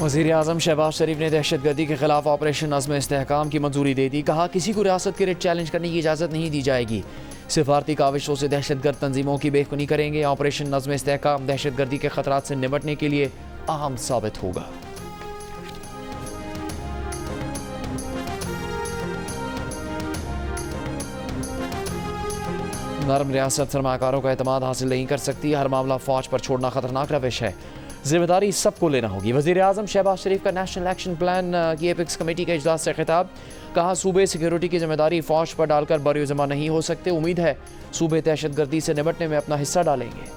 वज़ीर-ए-आज़म शहबाज शरीफ ने दहशतगर्दी के खिलाफ ऑपरेशन नज़्म इस्तेहकाम की मंजूरी दे दी। कहा किसी को रियासत के रेट चैलेंज करने की इजाज़त नहीं दी जाएगी। सिफारती काविशों से दहशतगर्द तंजीमों की बेखुनी करेंगे। ऑपरेशन नज़्म इस्तेहकाम दहशतगर्दी के खतरात से निपटने के लिए अहम साबित होगा। नरम रियासत सरमाकारों का एतमाद हासिल नहीं कर सकती। हर मामला फौज पर छोड़ना खतरनाक रविश है। जिम्मेदारी सबको लेना होगी। वज़ीर-ए-आज़म शहबाज शरीफ का नेशनल एक्शन प्लान की एपिक्स कमेटी के इजलास से खिताब। कहा सूबे सिक्योरिटी की जिम्मेदारी फौज पर डालकर बरयुज़मा नहीं हो सकते। उम्मीद है सूबे दहशतगर्दी से निपटने में अपना हिस्सा डालेंगे।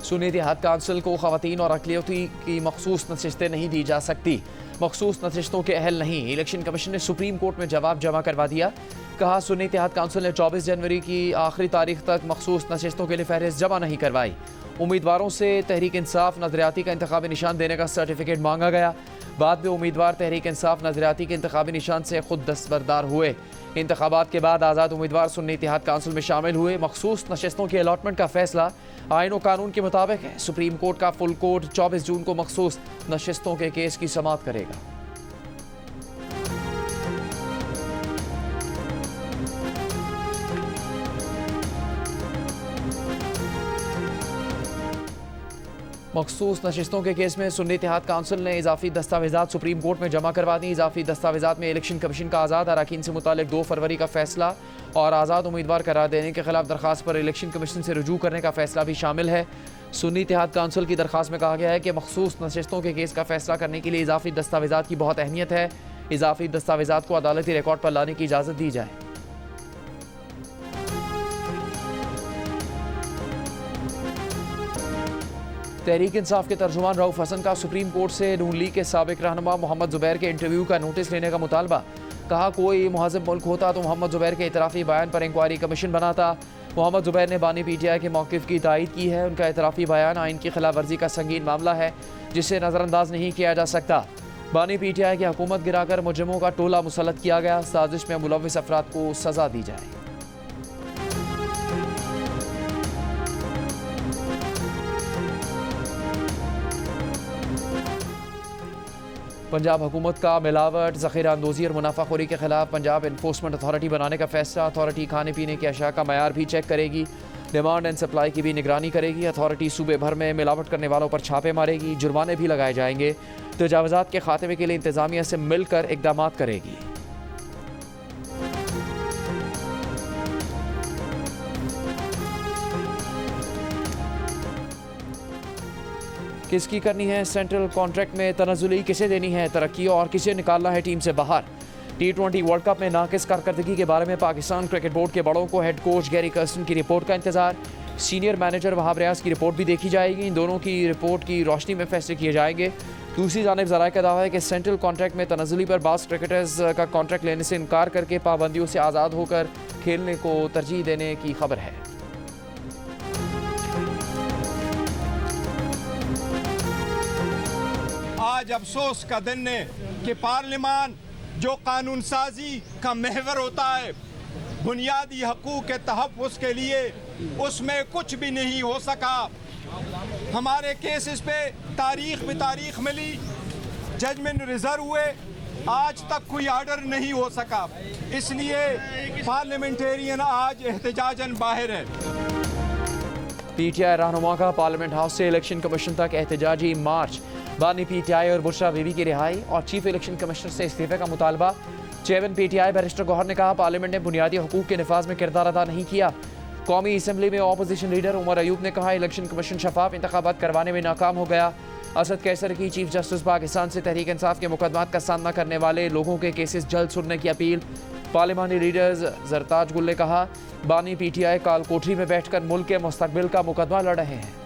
सुन्नी इत्तेहाद काउंसिल को ख़वातीन और अक़लियती की मखसूस नशिस्तें नहीं दी जा सकती। मखसूस नशिस्तों के अहल नहीं। इलेक्शन कमीशन ने सुप्रीम कोर्ट में जवाब जमा करवा दिया। कहा सुन्नी इत्तेहाद काउंसिल ने 24 जनवरी की आखिरी तारीख तक मखसूस नशिस्तों के लिए फहरिस्त जमा नहीं करवाई। उम्मीदवारों से तहरीक इंसाफ नजरियाती का इंतखाबी निशान देने का सर्टिफिकेट मांगा गया। बाद में उम्मीदवार तहरीक इंसाफ नजरियाती के इंतखाबी निशान से खुद दस्तबरदार हुए। इंतखाबात के बाद आज़ाद उम्मीदवार सुन्नी इत्तेहाद काउंसिल में शामिल हुए। मखसूस नशिस्तों की अलॉटमेंट का फैसला आईन और कानून के मुताबिक है। सुप्रीम कोर्ट का फुल कोर्ट 24 जून को मखसूस नशिस्तों के केस की समाअत करेगा। मखसूस नशिस्तों के केस में सुन्नी इत्तेहाद काउंसिल ने इजाफी दस्तावेजात सुप्रीम कोर्ट में जमा करवा दी। इजाफी दस्तावेजात में इलेक्शन कमीशन का आज़ाद अरकान से मुतालिक 2 फरवरी का फैसला और आज़ाद उम्मीदवार करार देने के खिलाफ दरखास्त पर इलेक्शन कमीशन से रुजू करने का फैसला भी शामिल है। सुन्नी इत्तेहाद काउंसिल की दरखास्त में कहा गया है कि मखसूस नशिस्तों के केस का फैसला करने के लिए इजाफी दस्तावेजात की बहुत अहमियत है। इजाफी दस्तावेजात को अदालती रिकॉर्ड पर लाने की इजाज़त दी जाए। तहरीक इंसाफ के तर्जुमान रऊफ हसन का सुप्रीम कोर्ट से नून लीग के साबिक रहनुमा मोहम्मद जुबैर के इंटरव्यू का नोटिस लेने का मुतालबा। कहा कोई मुहज़्ज़ब मुल्क होता तो मोहम्मद जुबैर के इतराफ़ी बयान पर इंक्वायरी कमीशन बनाता। मोहम्मद जुबैर ने बानी पीटीआई के मौक़िफ़ की तायीद की है। उनका इतराफ़ी बयान आइन की खिलाफ वर्जी का संगीन मामला है जिसे नज़रअंदाज नहीं किया जा सकता। बानी पीटीआई की हुकूमत गिराकर मुजरिमों का टोला मुसल्लत किया गया। साजिश में मुलव्विस अफराद को सज़ा दी जाए। पंजाब हुकूमत का मिलावट, ज़ख़ीरा अंदोज़ी और मुनाफाखोरी के खिलाफ पंजाब इन्फोर्समेंट अथॉरिटी बनाने का फैसला। अथॉरिटी खाने पीने की अशिया का मयार भी चेक करेगी। डिमांड एंड सप्लाई की भी निगरानी करेगी। अथॉरिटी सूबे भर में मिलावट करने वालों पर छापे मारेगी। जुर्माने भी लगाए जाएंगे। तजावुज़ात के खात्मे के लिए इंतज़ामिया से मिलकर इक़दाम करेगी। किसकी करनी है सेंट्रल कॉन्ट्रैक्ट में तनज़ुली, किसे देनी है तरक्की और किसे निकालना है टीम से बाहर। T20 वर्ल्ड कप में नाकिस कारकर्दगी के बारे में पाकिस्तान क्रिकेट बोर्ड के बड़ों को हेड कोच गैरी कर्स्टन की रिपोर्ट का इंतजार। सीनियर मैनेजर वहाब रियाज की रिपोर्ट भी देखी जाएगी। इन दोनों की रिपोर्ट की रोशनी में फैसले किए जाएंगे। दूसरी जानिब ज़राए का दावा है कि सेंट्रल कॉन्ट्रैक्ट में तनज़ुली पर बाज़ क्रिकेटर्स का कॉन्ट्रैक्ट लेने से इनकार करके पाबंदियों से आज़ाद होकर खेलने को तरजीह देने की खबर है। आज अफसोस का दिन है कि पार्लियामान जो कानून साजी का महवर होता है, बुनियादी हकूक़ के तहफ़्फ़ुज़ के लिए उसमें कुछ भी नहीं हो सका। हमारे केसेस पे तारीख पे तारीख मिली, जजमेंट रिजर्व हुए, आज तक कोई आर्डर नहीं हो सका। इसलिए पार्लियामेंटेरियन आज एहतजाजन बाहर है। पीटीआई रहनुमा का पार्लियामेंट हाउस से इलेक्शन कमीशन तक एहतजाजी मार्च। बानी पीटीआई और बुशरा बीबी की रिहाई और चीफ इलेक्शन कमिश्नर से इस्तीफे का मुतालबा। चेयरमैन पीटीआई बैरिस्टर गौहर ने कहा पार्लियामेंट ने बुनियादी हकूक़ के निफाज में किरदार अदा नहीं किया। कौमी असम्बली में अपोजिशन लीडर उमर अयूब ने कहा इलेक्शन कमीशन शफाफ इंतखाबात करवाने में नाकाम हो गया। असद कैसर की चीफ जस्टिस पाकिस्तान से तहरीक इंसाफ के मुकदमात का सामना करने वाले लोगों के केसेस जल्द सुनने की अपील। पार्लिमानी लीडर्स जरताज गुल ने कहा बानी पीटीआई काल कोठरी में बैठकर मुल्क के मुस्तकबिल का मुकदमा लड़ रहे हैं।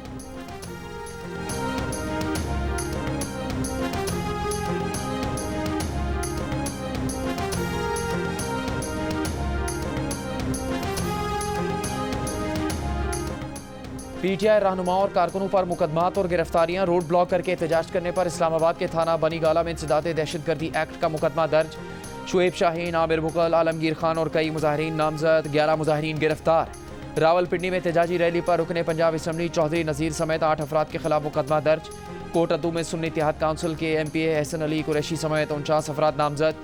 पीटीआई रहनुमा और कारकुनों पर मुकदमात और गिरफ्तारियां, रोड ब्लॉक करके एहतजाज करने पर इस्लामाबाद के थाना बनीगाला में इंसदाद दहशतगर्दी एक्ट का मुकदमा दर्ज। शुएब शाहीन, आमिर मुगल, आलमगीर खान और कई मुजाहिरीन नामजद, 11 मुजाहिरीन गिरफ्तार। रावलपिंडी में एहतजाजी रैली पर रुकने पंजाब असम्बली चौधरी नज़ीर समेत 8 अफराद के खिलाफ मुकदमा दर्ज। कोटद्दू में सुन्नी इत्तेहाद काउंसिल के MPA एहसन अली कुरैशी समेत 49 अफराद नामजद।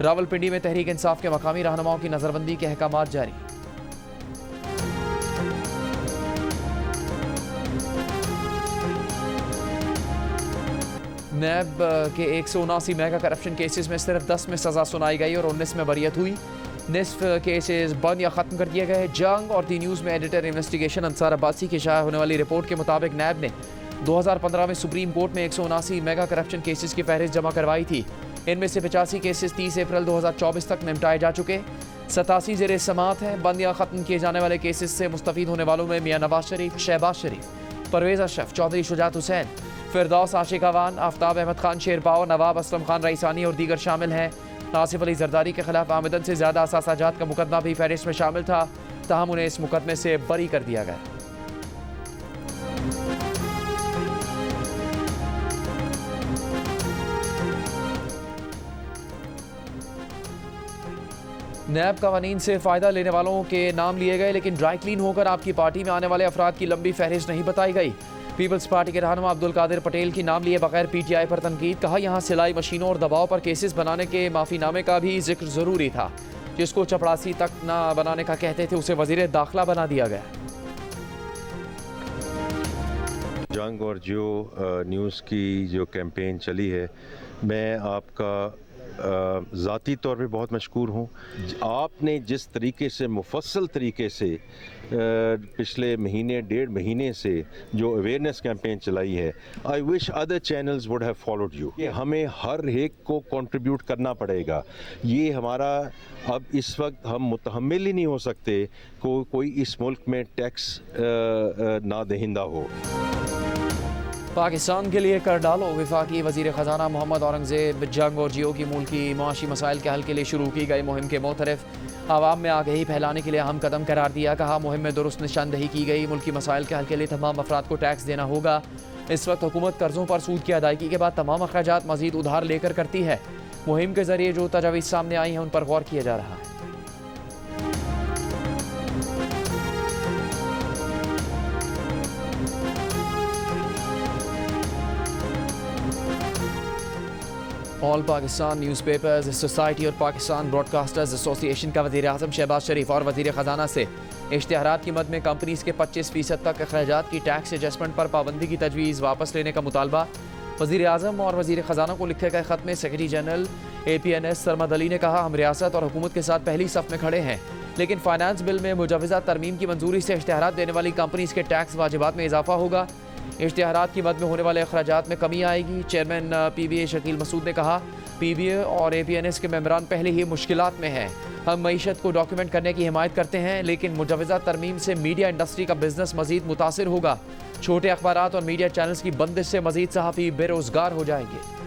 रावलपिंडी में तहरीक इंसाफ के मकामी रहनुमाओं की नज़रबंदी के अहकामात जारी। नैब के 179 मेगा करप्शन केसेस में सिर्फ 10 में सज़ा सुनाई गई और 19 में बरियत हुई। निस्फ केसेस बंद या ख़त्म कर दिए गए। जंग और दी न्यूज़ में एडिटर इन्वेस्टिगेशन अंसार अब्बासी की शाया होने वाली रिपोर्ट के मुताबिक नैब ने 2015 में सुप्रीम कोर्ट में 179 मेगा करप्शन केसेस की फहरिस्त जमा करवाई थी। इनमें से 85 केसेस 30 अप्रैल 2024 तक निपटाए जा चुके। 87 ज़ेर समाअत हैं। बंद या ख़त्म किए जाने वाले केसेस से मुस्तफ़ीद होने वालों में मियां नवाज शरीफ, शहबाज शरीफ, परवेज़ अशरफ, चौधरी शुजात हुसैन, फिरदौस आशिक अवान, आफ्ताब अहमद खान शेरपाओ, नवाब असलम खान रईसानी और दीगर शामिल हैं। आसिफ अली जरदारी के खिलाफ आमदन से ज़्यादा असासाजात का मुकदमा भी फहरिस्त में शामिल था, ताहम उन्हें इस मुकदमे से बरी कर दिया गया। नैब कवानीन से फ़ायदा लेने वालों के नाम लिए गए, लेकिन ड्राई क्लीन होकर आपकी पार्टी में आने वाले अफराद की लंबी फहरिस्त नहीं बताई गई। पीपल्स पार्टी के रहनुमा अब्दुल कादिर पटेल की नाम लिए बगैर PTI पर तनकीद। कहा यहाँ सिलाई मशीनों और दबाव पर केसेस बनाने के माफ़ीनामे का भी जिक्र ज़रूरी था। जिसको चपड़ासी तक ना बनाने का कहते थे उसे वज़ीर दाखिला बना दिया गया। जंग और जियो न्यूज़ की जो कैंपेन चली है, मैं आपका ज़ाती तौर पे बहुत मशकूर हूँ। आपने जिस तरीके से मुफस्सल तरीके से पिछले महीने 1.5 महीने से जो अवेयरनेस कैंपेन चलाई है, I wish other channels would have followed you. हमें हर एक को कंट्रीब्यूट करना पड़ेगा। ये हमारा अब इस वक्त हम मुतहम्मिल ही नहीं हो सकते कोई इस मुल्क में टैक्स ना दहिंदा हो। पाकिस्तान के लिए कर डालो। वफाकी वज़ीर ख़जाना मोहम्मद औरंगज़ेब जंग और जियो की मुल्की माशी मसाइल के हल के लिए शुरू की गई मुहिम के मोतरफ आवाम में आगही फैलाने के लिए अहम कदम करार दिया। कहा मुहिम में दुरुस्त निशानदही की गई। मुल्की मसाइल के हल के लिए तमाम अफराद को टैक्स देना होगा। इस वक्त हुकूमत कर्ज़ों पर सूद की अदायगी के बाद तमाम अखराजात मज़ीद उधार लेकर करती है। मुहिम के ज़रिए जो तजावीज़ सामने आई हैं उन पर गौर किया जा रहा है। ऑल पाकिस्तान न्यूज़पेपर्स सोसाइटी और पाकिस्तान ब्रॉडकास्टर्स एसोसिएशन का वज़ीर-ए-आज़म शहबाज शरीफ और वज़ीर ख़जाना से इश्तिहारात की मद में कंपनीज़ के 25% तक अखराजात की टैक्स एडजस्टमेंट पर पाबंदी की तजवीज़ वापस लेने का मुतालबा। वज़ीर-ए-आज़म और वज़ीर ख़जाना को लिखे गए ख़त में secretary general APNS Sarmad Ali ने कहा, हम रियासत और हुकूमत के साथ पहली सफ़ में खड़े हैं, लेकिन फाइनेंस बिल में मुजवज़ा तरमीम की मंजूरी से इश्तिहारात देने वाली कंपनीज़ के टैक्स वाजिबात में इजाफा होगा। इश्तिहारात की मद में होने वाले अखराजात में कमी आएगी। चेयरमैन PBA शकील मसूद ने कहा, PBA और APNS के मेंबरान पहले ही मुश्किलात में हैं। हम मईशत को डॉक्यूमेंट करने की हिमायत करते हैं, लेकिन मुजवज़ा तरमीम से मीडिया इंडस्ट्री का बिजनेस मजीद मुतासिर होगा। छोटे अखबारात और मीडिया चैनल्स की बंदिश से मजीद सहाफ़ी बेरोज़गार हो जाएंगे।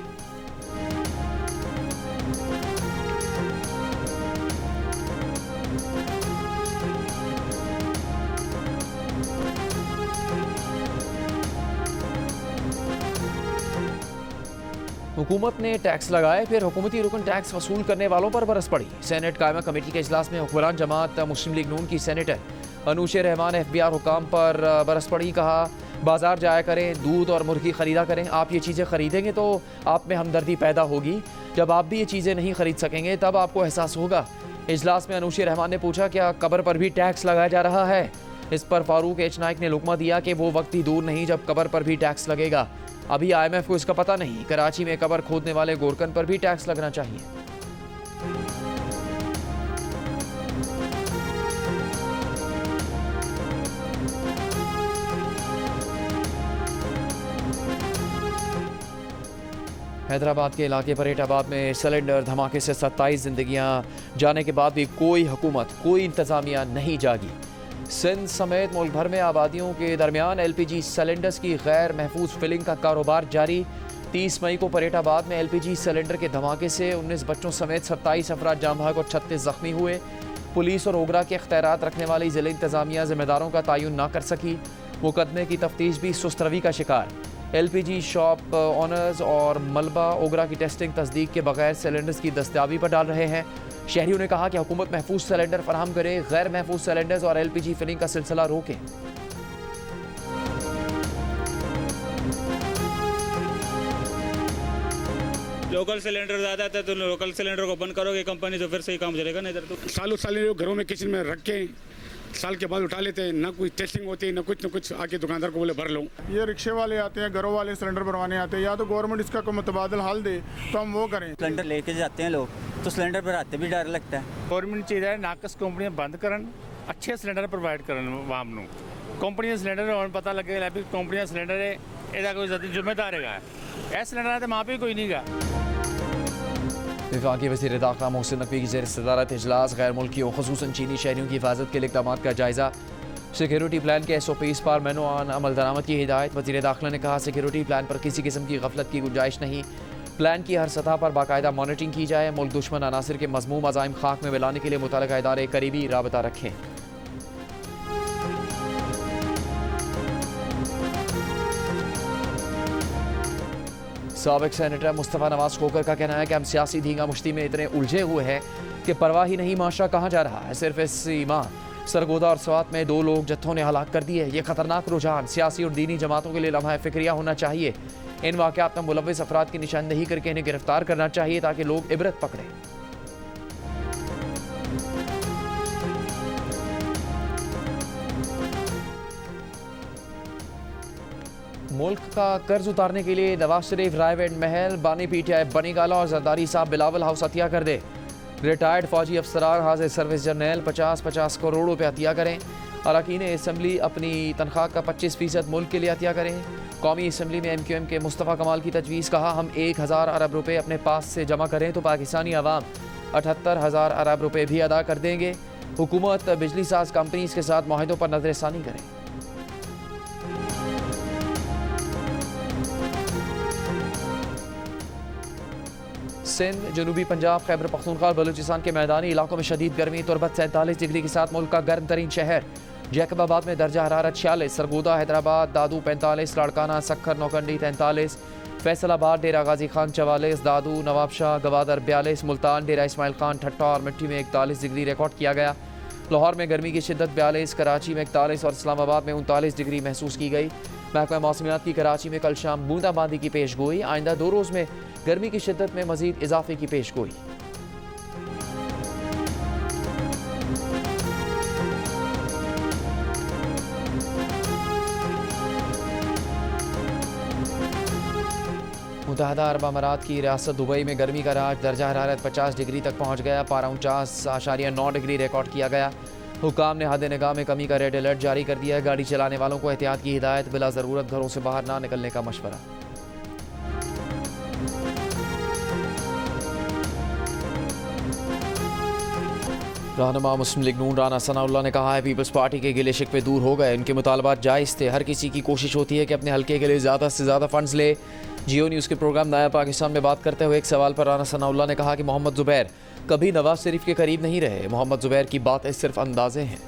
हुकूमत ने टैक्स लगाए, फिर हुकूमती रुकन टैक्स वसूल करने वालों पर बरस पड़ी। सेनेट कायमा कमेटी के इजलास में हुक्मरान जमात मुस्लिम लीग नून की सेनेटर अनूशे रहमान FBR हुकाम पर बरस पड़ी। कहा, बाजार जाया करें, दूध और मुर्गी ख़रीदा करें। आप ये चीज़ें ख़रीदेंगे तो आप में हमदर्दी पैदा होगी। जब आप भी ये चीज़ें नहीं ख़रीद सकेंगे तब आपको एहसास होगा। इजलास में अनूशे रहमान ने पूछा, क्या कब्र पर भी टैक्स लगाया जा रहा है? इस पर फारूक H नाइक ने लुकमा दिया कि वो वक्त ही दूर नहीं जब कब्र पर भी टैक्स लगेगा। अभी IMF को इसका पता नहीं। कराची में कब्र खोदने वाले गोरकन पर भी टैक्स लगना चाहिए। हैदराबाद के इलाके परेटाबाद में सिलेंडर धमाके से 27 जिंदगियां जाने के बाद भी कोई हुकूमत, कोई इंतजामिया नहीं जागी। सिंध समेत मुल्क भर में आबादियों के दरमियान LPG सिलेंडर्स की गैर महफूज फिलिंग का कारोबार जारी। 30 मई को परेटाबाद में LPG सिलेंडर के धमाके से 19 बच्चों समेत 27 अफराद जाँ बहक और 36 जख्मी हुए। पुलिस और ओगरा के इख्तियारात रखने वाली ज़िला इंतजामिया जिम्मेदारों का तयन ना कर सकी। मुकदमे की तफ्तीश भी सुस्त रवी का शिकार। LPG शॉप ऑनर्स और मलबा ओगरा की टेस्टिंग तस्दीक के बगैर सिलेंडर्स की दस्तयाबी पर डाल रहे हैं। शहरियों ने कहा कि हुकूमत महफूज सिलेंडर फराहम करे, गैर महफूज सिलेंडर्स और LPG फिलिंग का सिलसिला रोके। लोकल सिलेंडर ज़्यादा था तो लोकल सिलेंडर को बंद करोगे कंपनी तो फिर सही काम चलेगा, नहीं इधर तो सालों साल घरों में किचन में रख के साल के बाद उठा लेते हैं, ना कोई टेस्टिंग होती है ना कुछ आके दुकानदार को बोले भर लो। ये रिक्शे वाले आते हैं, घरों वाले सिलेंडर भरवाने आते हैं, या तो गवर्नमेंट इसका कोई मुतबादल हाल दे तो हम वो करें। सिलेंडर लेके जाते हैं लोग तो सिलेंडर पर आते भी डर लगता है। गवर्नमेंट चाहिए नाकस कंपनियां बंद करन, अच्छे सिलेंडर प्रोवाइड करन आवाम ਨੂੰ। कंपनियां सिलेंडर होने पता लगे भी कंपनियां सिलेंडर है ਇਹਦਾ कोई जिम्मेदार है। ਇਹ सिलेंडर तो माँ पे कोई नहीं गा। विफाकी वज़ीर दाखिला मोहसिन नकवी की ज़ेर सदारत इजलास गैर मुल्कियों ख़ुसूसन चीनी शहरियों की हिफाजत के लिए इक़दाम का जायज़ा। सिक्योरिटी प्लान के SOPs पर मेनू ऑन अमल दरामद की हिदायत। वज़ीर दाखिला ने कहा सिक्योरिटी प्लान पर किसी किस्म की गफलत की गुंजाइश नहीं। प्लान की हर सतह पर बाकायदा मॉनिटरिंग की जाए। मुल्क दुश्मन अनासर के मज़मूम अज़ाइम खाक में मिलाने के लिए मुतल्लिक़ा इदारे करीबी राबता रखें। साबिक़ सेनेटर मुस्तफ़ा नवाज खोकर का कहना है कि हम सियासी धींगा मुश्ती में इतने उलझे हुए हैं कि परवाह ही नहीं माशरा कहाँ जा रहा है। सिर्फ इसी माह सरगोदा और स्वात में 2 लोग जत्थों ने हलाक कर दिए। ये खतरनाक रुझान सियासी और दीनी जमातों के लिए लम्हा फ़िक्रिया होना चाहिए। इन वाक़यात में मुलव्विस अफराद की निशानदेही करके इन्हें गिरफ्तार करना चाहिए ताकि लोग इबरत पकड़ें। मुल्क का कर्ज उतारने के लिए नवाज शरीफ रायवेंड महल बानी PTI बनी गाला और जरदारी साहब बिलावल हाउस अतिया कर दे। रिटायर्ड फौजी अफसरान हाजिर सर्विस जर्नल 50-50 करोड़ रुपये अतिया करें। अरकान असम्बली अपनी तनख्वाह का 25% मुल्क के लिए अतिया करें। कौमी असम्बली में MQM के मुस्तफ़ा कमाल की तजवीज़। कहा हम 1000 अरब रुपये अपने पास से जमा करें तो पाकिस्तानी अवाम 78,000 अरब रुपये भी अदा कर देंगे। हुकूमत बिजली साज कंपनीज के साथ माहिदों पर नजरसानी करें। सिंध, जनूबी पंजाब, खैबर पख्तूनख्वा और बलूचिस्तान के मैदानी इलाकों में शदीद गर्मी। तुरबत 47 डिग्री के साथ मुल्क का गर्म तरीन शहर। जैकबाबाद में दर्जा हरारत 46, सरगोदा, हैदराबाद, दादू 45, लाड़काना, सक्खर, नौकंडी 43, फैसलाबाद, डेरा गाजी खान 44, दादू, नवाबशाह, गवादर 42, मुल्तान, डेरा इस्माइल खान, ठट्टा और मिट्टी में 41 डिग्री रिकॉर्ड किया गया। लाहौर में गर्मी की शिद्दत 42, कराची में 41 और इस्लामाबाद में 39 डिग्री महसूस की गई। महकमा मौसमियात की कराची में कल शाम बूंदाबांदी की पेशगोई। आइंदा 2 रोज़ में गर्मी की शिद्दत में मजीद इजाफे की पेशगोई। मुत्तहदा अरब अमारात की रियासत दुबई में गर्मी का राज। दर्जा हरारत 50 डिग्री तक पहुँच गया। पारा 49.9 डिग्री रिकॉर्ड किया गया। हुकाम ने हद निगाह में कमी का रेड अलर्ट जारी कर दिया है। गाड़ी चलाने वालों को एहतियात की हिदायत। बिला ज़रूरत घरों से बाहर ना निकलने का मशवरा। रहनुमा मुस्लिम लीग नून राना सनाउल्लाह ने कहा है पीपल्स पार्टी के गिले शिकवे दूर हो गए। उनके मुतालबात जायज़ थे। हर किसी की कोशिश होती है कि अपने हल्के के लिए ज़्यादा से ज़्यादा फंड्स ले। जियो न्यूज़ के प्रोग्राम नया पाकिस्तान में बात करते हुए एक सवाल पर राना सनाउल्लाह ने कहा कि मोहम्मद ज़ुबैर कभी नवाज शरीफ के करीब नहीं रहे। मोहम्मद ज़ुबैर की बातें सिर्फ अंदाजे हैं।